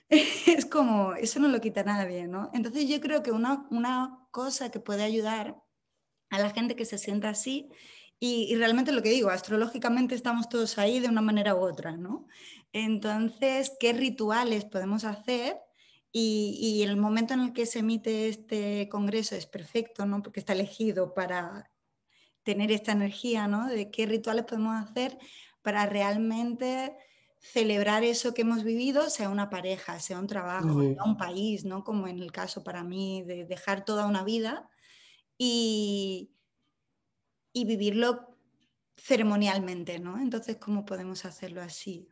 es como, eso no lo quita nadie, ¿no? Entonces yo creo que una cosa que puede ayudar a la gente que se sienta así, y realmente lo que digo, astrológicamente estamos todos ahí de una manera u otra, ¿no? Entonces, ¿qué rituales podemos hacer? Y el momento en el que se emite este congreso es perfecto, ¿no? Porque está elegido para tener esta energía, ¿no? De qué rituales podemos hacer para realmente celebrar eso que hemos vivido, sea una pareja, sea un trabajo, sea un país, ¿no? Como en el caso para mí de dejar toda una vida y, y vivirlo ceremonialmente, ¿no? Entonces, ¿cómo podemos hacerlo así?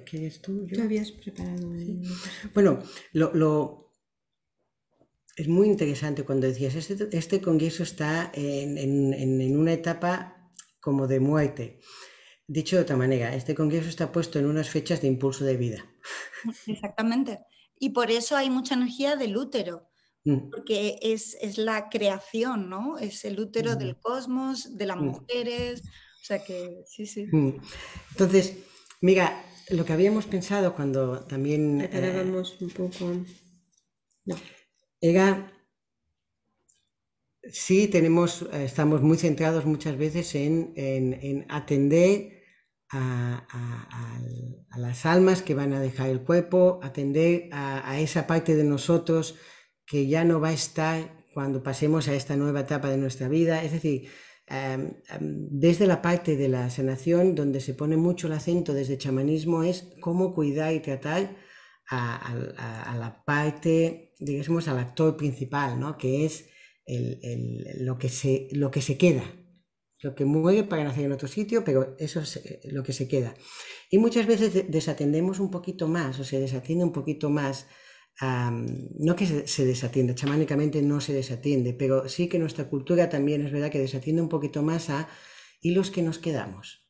¿Quieres tú? ¿Tú ¿Yo? habías preparado? Sí. Bueno, es muy interesante cuando decías, este congreso está en una etapa como de muerte. Dicho de otra manera, este congreso está puesto en unas fechas de impulso de vida. Exactamente. Y por eso hay mucha energía del útero, porque es la creación, ¿no? Es el útero del cosmos, de las mujeres, o sea que sí, sí. Entonces, mira, lo que habíamos pensado cuando también Preparábamos un poco. No. era, sí estamos muy centrados muchas veces en atender a las almas que van a dejar el cuerpo, atender a esa parte de nosotros que ya no va a estar cuando pasemos a esta nueva etapa de nuestra vida. Es decir, desde la parte de la sanación, donde se pone mucho el acento desde chamanismo, es cómo cuidar y tratar a la parte, digamos, al actor principal, ¿no? Que es lo que se queda, lo que muere para nacer en otro sitio, pero eso es lo que se queda. Y muchas veces desatendemos un poquito más, o se desatiende un poquito más. No que se desatienda, chamánicamente no se desatiende, pero sí que nuestra cultura también es verdad que desatiende un poquito más ¿y los que nos quedamos?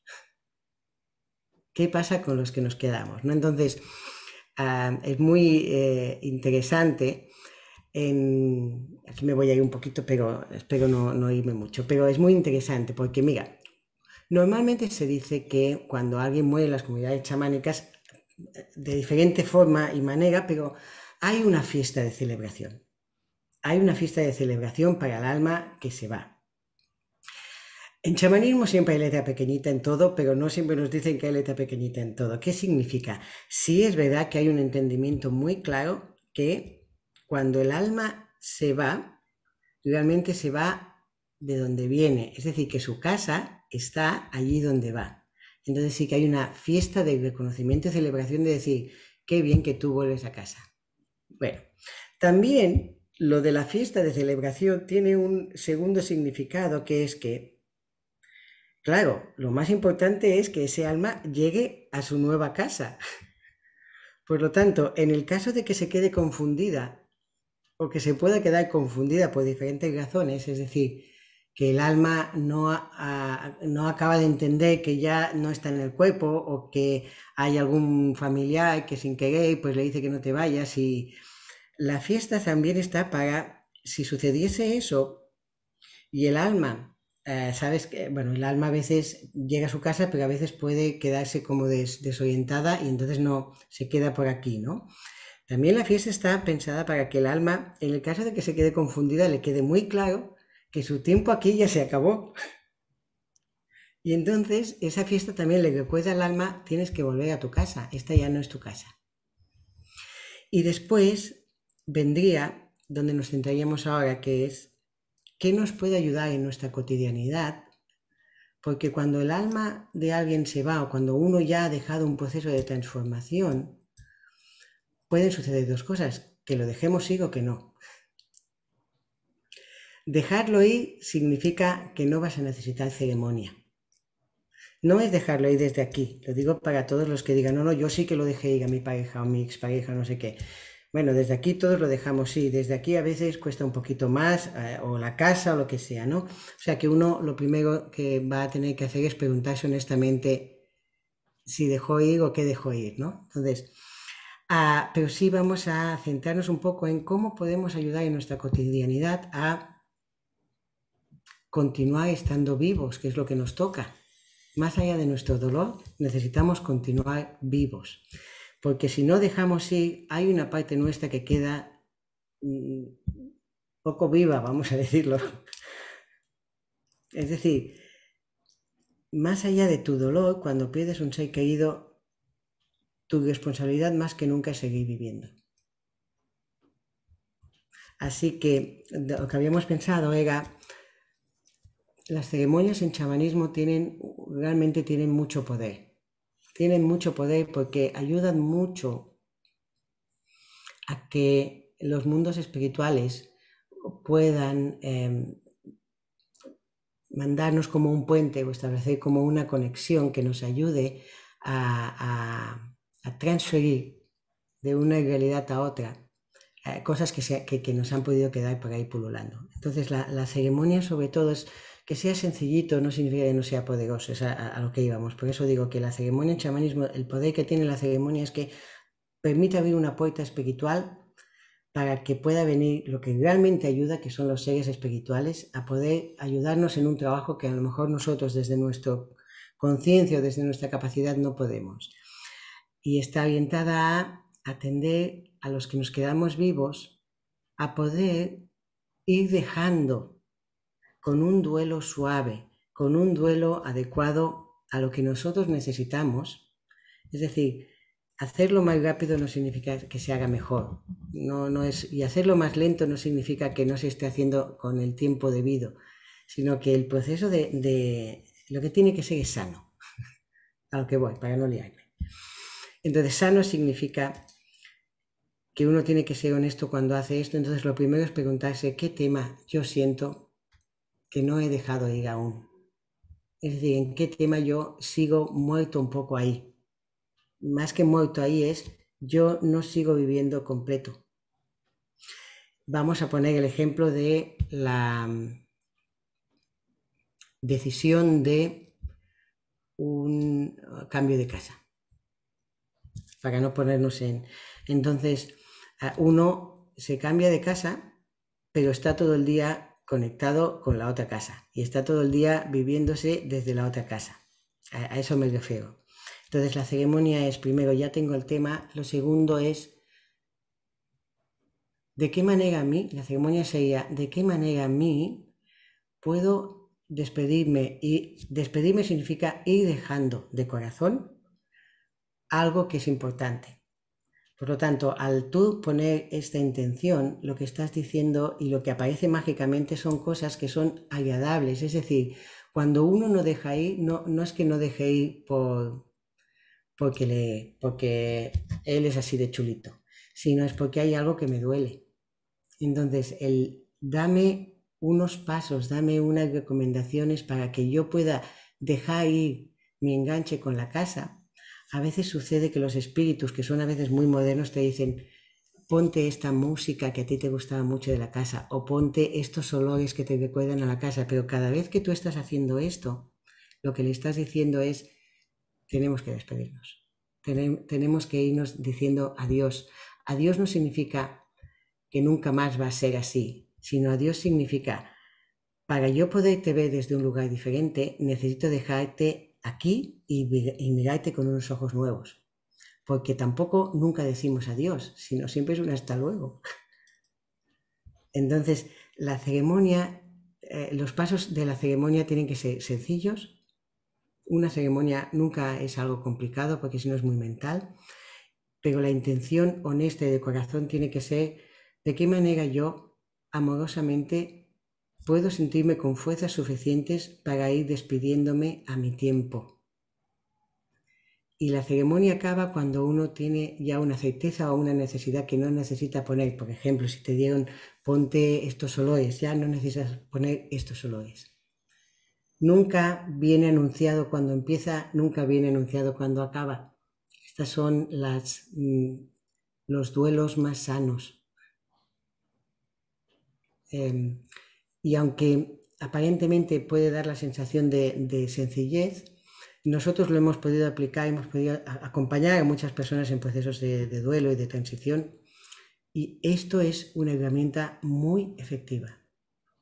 ¿Qué pasa con los que nos quedamos? ¿No? Entonces, es muy interesante. Aquí me voy a ir un poquito, pero espero no irme mucho, pero es muy interesante porque mira, normalmente se dice que cuando alguien muere en las comunidades chamánicas, de diferente forma y manera, pero hay una fiesta de celebración. Hay una fiesta de celebración para el alma que se va. En chamanismo siempre hay letra pequeñita en todo, pero no siempre nos dicen que hay letra pequeñita en todo. ¿Qué significa? Sí es verdad que hay un entendimiento muy claro que cuando el alma se va, realmente se va de donde viene, es decir, que su casa está allí donde va. Entonces sí que hay una fiesta de reconocimiento y celebración de decir, qué bien que tú vuelves a casa. Bueno, también lo de la fiesta de celebración tiene un segundo significado, que es que, claro, lo más importante es que ese alma llegue a su nueva casa. Por lo tanto, en el caso de que se quede confundida o que se pueda quedar confundida por diferentes razones, es decir, que el alma no acaba de entender que ya no está en el cuerpo o que hay algún familiar que sin querer pues le dice que no te vayas, y la fiesta también está para, si sucediese eso y el alma sabes que, bueno, el alma a veces llega a su casa, pero a veces puede quedarse como desorientada y entonces no se queda por aquí, ¿no? También la fiesta está pensada para que el alma, en el caso de que se quede confundida, le quede muy claro que su tiempo aquí ya se acabó. Y entonces esa fiesta también le recuerda al alma, tienes que volver a tu casa, esta ya no es tu casa. Y después vendría donde nos centraríamos ahora, que es qué nos puede ayudar en nuestra cotidianidad, porque cuando el alma de alguien se va o cuando uno ya ha dejado un proceso de transformación, pueden suceder dos cosas, que lo dejemos ir o que no. Dejarlo ir significa que no vas a necesitar ceremonia. No es dejarlo ir desde aquí, lo digo para todos los que digan, no, yo sí que lo dejé ir a mi pareja o mi expareja, no sé qué. Bueno, desde aquí todos lo dejamos ir, desde aquí a veces cuesta un poquito más, o la casa o lo que sea, ¿no? O sea que uno lo primero que va a tener que hacer es preguntarse honestamente si dejó ir o qué dejó ir, ¿no? Entonces, pero sí vamos a centrarnos un poco en cómo podemos ayudar en nuestra cotidianidad a continuar estando vivos, que es lo que nos toca. Más allá de nuestro dolor, necesitamos continuar vivos, porque si no dejamos ir, hay una parte nuestra que queda poco viva, vamos a decirlo. Es decir, más allá de tu dolor, cuando pierdes un ser querido, tu responsabilidad más que nunca es seguir viviendo. Así que lo que habíamos pensado era, las ceremonias en chamanismo realmente tienen mucho poder. Tienen mucho poder porque ayudan mucho a que los mundos espirituales puedan mandarnos como un puente o establecer como una conexión que nos ayude a transferir de una realidad a otra cosas que nos han podido quedar por ahí pululando. Entonces la ceremonia sobre todo es que sea sencillito, no significa que no sea poderoso, es a lo que íbamos. Por eso digo que la ceremonia en chamanismo, el poder que tiene la ceremonia es que permite abrir una puerta espiritual para que pueda venir lo que realmente ayuda, que son los seres espirituales, a poder ayudarnos en un trabajo que a lo mejor nosotros desde nuestra conciencia o desde nuestra capacidad no podemos. Y está orientada a atender a los que nos quedamos vivos, a poder ir dejando con un duelo suave, con un duelo adecuado a lo que nosotros necesitamos. Es decir, hacerlo más rápido no significa que se haga mejor, y hacerlo más lento no significa que no se esté haciendo con el tiempo debido, sino que el proceso de lo que tiene que ser es sano, a lo que voy, para no liarme. Entonces, sano significa que uno tiene que ser honesto cuando hace esto. Entonces, lo primero es preguntarse qué tema yo siento que no he dejado ir aún. Es decir, en qué tema yo sigo muerto un poco ahí. Más que muerto ahí es, yo no sigo viviendo completo. Vamos a poner el ejemplo de la decisión de un cambio de casa, para no ponernos en... Entonces, uno se cambia de casa, pero está todo el día conectado con la otra casa y está todo el día viviéndose desde la otra casa. A eso me refiero. Entonces la ceremonia es, primero, ya tengo el tema. Lo segundo es, ¿de qué manera a mí? La ceremonia sería, ¿de qué manera a mí puedo despedirme? Y despedirme significa ir dejando de corazón algo que es importante. Por lo tanto, al tú poner esta intención, lo que estás diciendo y lo que aparece mágicamente son cosas que son agradables. Es decir, cuando uno no deja ir, no es que no deje ir porque él es así de chulito, sino es porque hay algo que me duele. Entonces, dame unos pasos, dame unas recomendaciones para que yo pueda dejar ir mi enganche con la casa. A veces sucede que los espíritus, que son a veces muy modernos, te dicen, ponte esta música que a ti te gustaba mucho de la casa, o ponte estos olores que te recuerdan a la casa, pero cada vez que tú estás haciendo esto, lo que le estás diciendo es, tenemos que despedirnos, tenemos que irnos diciendo adiós. Adiós no significa que nunca más va a ser así, sino adiós significa, para yo poderte ver desde un lugar diferente, necesito dejarte aquí y mirarte con unos ojos nuevos. Porque tampoco nunca decimos adiós, sino siempre es un hasta luego. Entonces, la ceremonia, los pasos de la ceremonia tienen que ser sencillos. Una ceremonia nunca es algo complicado porque si no es muy mental, pero la intención honesta y de corazón tiene que ser de qué manera yo amorosamente puedo sentirme con fuerzas suficientes para ir despidiéndome a mi tiempo. Y la ceremonia acaba cuando uno tiene ya una certeza o una necesidad que no necesita poner. Por ejemplo, si te dieron, ponte esto solo es, ya no necesitas poner esto solo es. Nunca viene anunciado cuando empieza, nunca viene anunciado cuando acaba. Estas son los duelos más sanos. Y aunque aparentemente puede dar la sensación de sencillez, nosotros lo hemos podido aplicar, hemos podido acompañar a muchas personas en procesos de duelo y de transición. Y esto es una herramienta muy efectiva,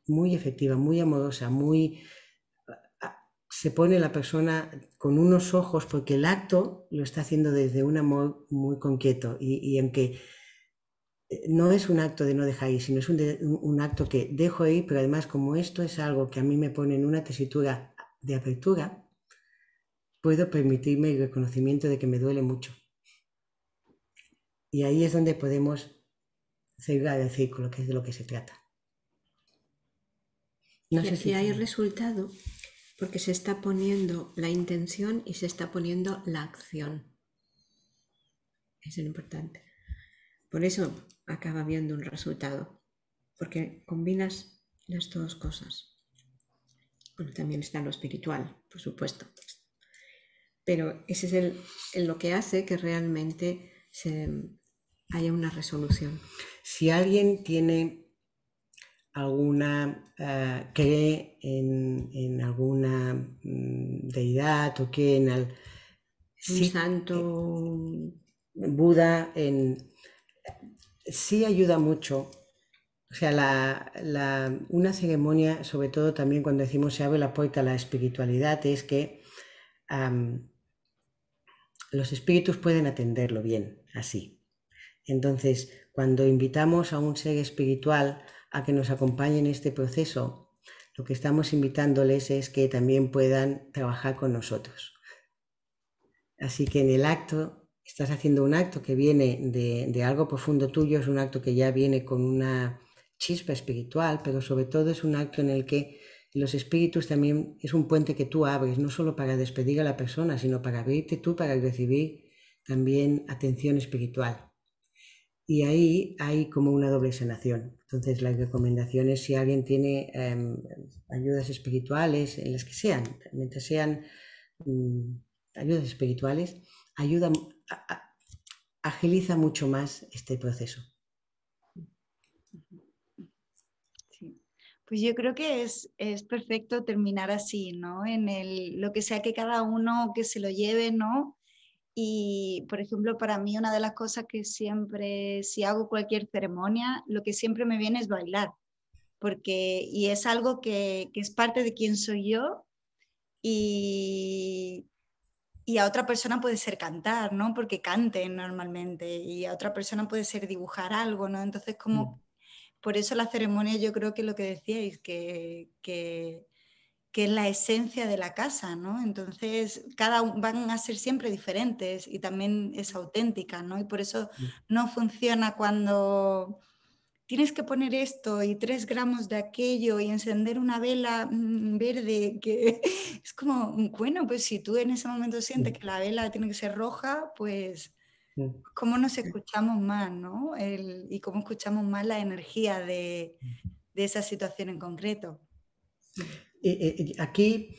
muy amorosa, se pone la persona con unos ojos porque el acto lo está haciendo desde un amor muy concreto y aunque no es un acto de no dejar ir, sino es un acto que dejo ir, pero además como esto es algo que a mí me pone en una tesitura de apertura, puedo permitirme el reconocimiento de que me duele mucho. Y ahí es donde podemos cerrar el círculo, que es de lo que se trata. No sé si hay resultado porque se está poniendo la intención y se está poniendo la acción. Eso es lo importante. Por eso acaba habiendo un resultado, porque combinas las dos cosas. Bueno, también está lo espiritual, por supuesto. Pero ese es lo que hace que realmente haya una resolución. Si alguien tiene cree en alguna deidad o cree en un santo, Buda, sí ayuda mucho. O sea, una ceremonia, sobre todo también cuando decimos se abre la puerta a la espiritualidad, es que los espíritus pueden atenderlo bien, así. Entonces, cuando invitamos a un ser espiritual a que nos acompañe en este proceso, lo que estamos invitándoles es que también puedan trabajar con nosotros. Así que en el acto, estás haciendo un acto que viene de algo profundo tuyo, es un acto que ya viene con una chispa espiritual, pero sobre todo es un acto en el que los espíritus también es un puente que tú abres, no solo para despedir a la persona, sino para abrirte tú, para recibir también atención espiritual. Y ahí hay como una doble sanación. Entonces las recomendaciones, si alguien tiene ayudas espirituales, en las que sean, mientras sean ayudas espirituales, agiliza mucho más este proceso. Sí. Pues yo creo que es perfecto terminar así, ¿no? En lo que sea que cada uno que se lo lleve, ¿no? Y, por ejemplo, para mí una de las cosas que siempre, si hago cualquier ceremonia, lo que siempre me viene es bailar, y es algo que es parte de quién soy yo y a otra persona puede ser cantar, ¿no? Porque canten normalmente y a otra persona puede ser dibujar algo, ¿no? Entonces, por eso la ceremonia yo creo que lo que decíais, que es la esencia de la casa, ¿no? Entonces, van a ser siempre diferentes y también es auténtica, ¿no? Y por eso no funciona cuando tienes que poner esto y 3 gramos de aquello y encender una vela verde, que es como, bueno, pues si tú en ese momento sientes que la vela tiene que ser roja, pues cómo nos escuchamos más, ¿no? Y cómo escuchamos más la energía de esa situación en concreto. Aquí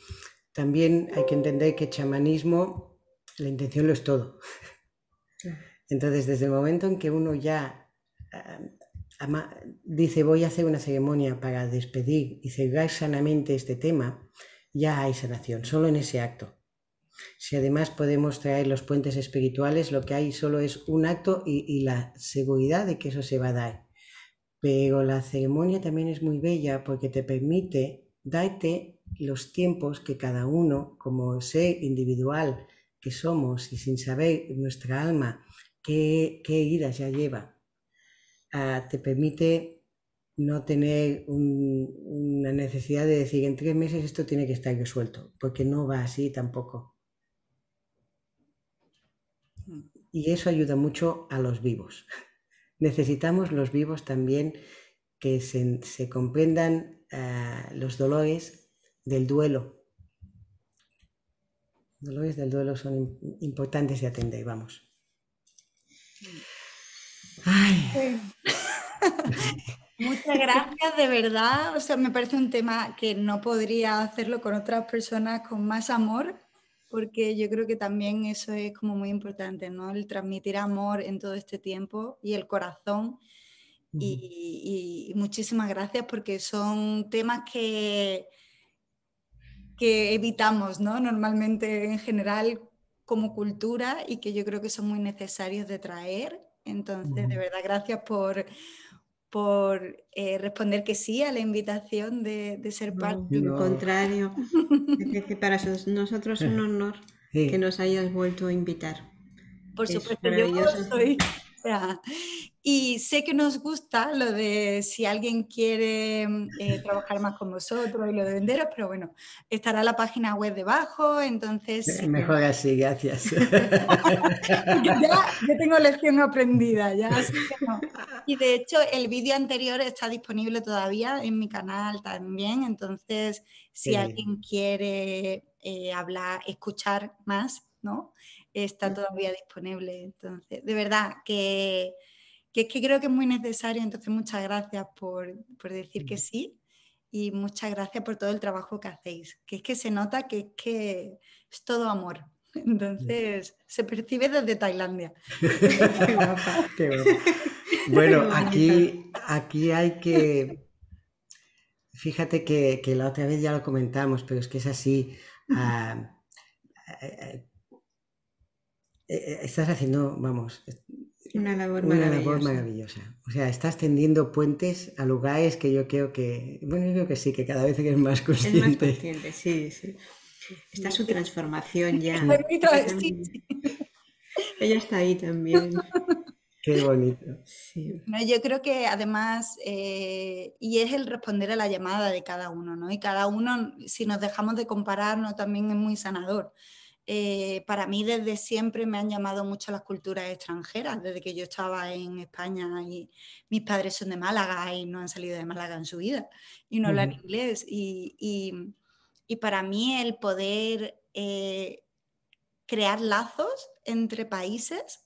también hay que entender que chamanismo, la intención lo es todo. Entonces, desde el momento en que uno ya dice voy a hacer una ceremonia para despedir y cerrar sanamente este tema, ya hay sanación, solo en ese acto. Si además podemos traer los puentes espirituales, lo que hay solo es un acto y la seguridad de que eso se va a dar. Pero la ceremonia también es muy bella porque te permite date los tiempos que cada uno, como ser individual que somos y sin saber nuestra alma qué heridas ya lleva, te permite no tener una necesidad de decir en 3 meses esto tiene que estar resuelto, porque no va así tampoco. Y eso ayuda mucho a los vivos. Necesitamos los vivos también que se comprendan los dolores del duelo. Los dolores del duelo son importantes de atender, vamos. Ay. Muchas gracias, de verdad. O sea, me parece un tema que no podría hacerlo con otras personas con más amor, porque yo creo que también eso es como muy importante, ¿no? El transmitir amor en todo este tiempo y el corazón. Y muchísimas gracias porque son temas que evitamos, ¿no? Normalmente en general como cultura y que yo creo que son muy necesarios de traer. Entonces, de verdad, gracias por responder que sí a la invitación de ser parte. No, al contrario, que para nosotros es un honor que nos hayas vuelto a invitar. Por Es supuesto, yo maravilloso. soy... O sea, y sé que nos gusta lo de si alguien quiere trabajar más con vosotros y lo de venderos, pero bueno, estará la página web debajo, entonces... Mejor así, gracias. ya tengo lección aprendida, ya, así que no. Y de hecho el vídeo anterior está disponible todavía en mi canal también, entonces si alguien quiere hablar, escuchar más, ¿no? Está todavía disponible. Entonces, de verdad que creo que es muy necesario, entonces muchas gracias por decir que sí y muchas gracias por todo el trabajo que hacéis, que es que se nota que es todo amor. Entonces, se percibe desde Tailandia. Qué guapa. Qué guapa. Bueno, aquí hay que... Fíjate que la otra vez ya lo comentamos, pero es que es así. Estás haciendo, vamos, una labor maravillosa. O sea, estás tendiendo puentes a lugares que yo creo que... Bueno, yo creo que sí, que cada vez eres más consciente. Es más consciente, sí, sí. Está su transformación ya. Ella está ahí también. Qué bonito. Sí. No, yo creo que además, y es el responder a la llamada de cada uno, ¿no? Y cada uno, si nos dejamos de compararnos, también es muy sanador. Para mí desde siempre me han llamado mucho las culturas extranjeras, desde que yo estaba en España y mis padres son de Málaga y no han salido de Málaga en su vida y no hablan inglés. Y para mí el poder crear lazos entre países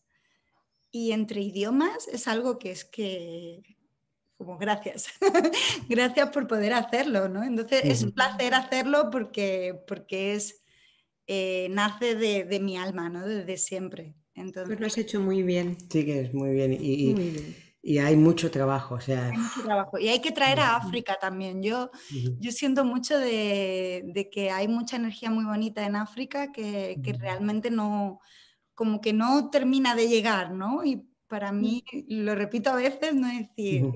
y entre idiomas es algo que es que, como gracias, gracias por poder hacerlo, ¿no? Entonces es un placer hacerlo porque es, nace de mi alma, ¿no? Desde siempre. Entonces, pues lo has hecho muy bien. Sí, que es muy bien. Muy bien. Y hay mucho trabajo, o sea... Hay mucho trabajo. Y hay que traer a África también. Yo siento mucho de que hay mucha energía muy bonita en África que realmente no, como que no termina de llegar, ¿no? Y para mí, lo repito a veces, no es decir,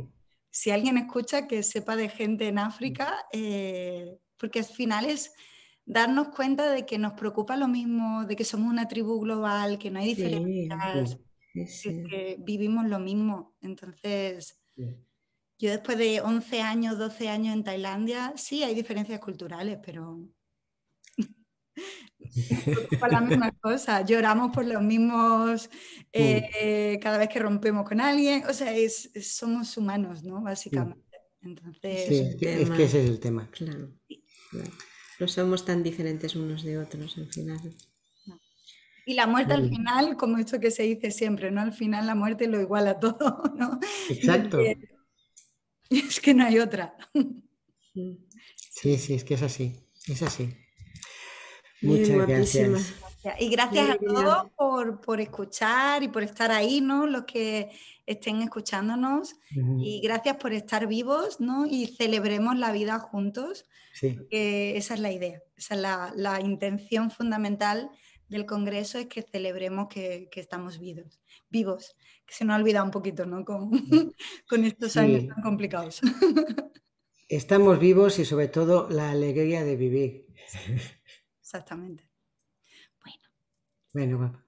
si alguien escucha que sepa de gente en África, porque al final es darnos cuenta de que nos preocupa lo mismo, de que somos una tribu global, que no hay diferencias, que vivimos lo mismo. Entonces, yo después de 11 años, 12 años en Tailandia, sí hay diferencias culturales, pero por las mismas cosas, lloramos por los mismos cada vez que rompemos con alguien, o sea, somos humanos, ¿no? Básicamente. Entonces, sí, es que ese es el tema. Claro, claro. No somos tan diferentes unos de otros al final. Y la muerte al final, como esto que se dice siempre, ¿no? Al final la muerte lo iguala todo, ¿no? Exacto. Y es que no hay otra. Sí, sí, es que es así. Es así. Muchas gracias. Y gracias a todos por escuchar y por estar ahí, ¿no? Los que estén escuchándonos. Y gracias por estar vivos, ¿no? Y celebremos la vida juntos. Sí. Porque esa es la idea, esa es la intención fundamental del Congreso, es que celebremos que estamos vivos, que se nos ha olvidado un poquito, ¿no? Con estos años tan complicados. estamos vivos y sobre todo la alegría de vivir. Exactamente. Bueno, guapa.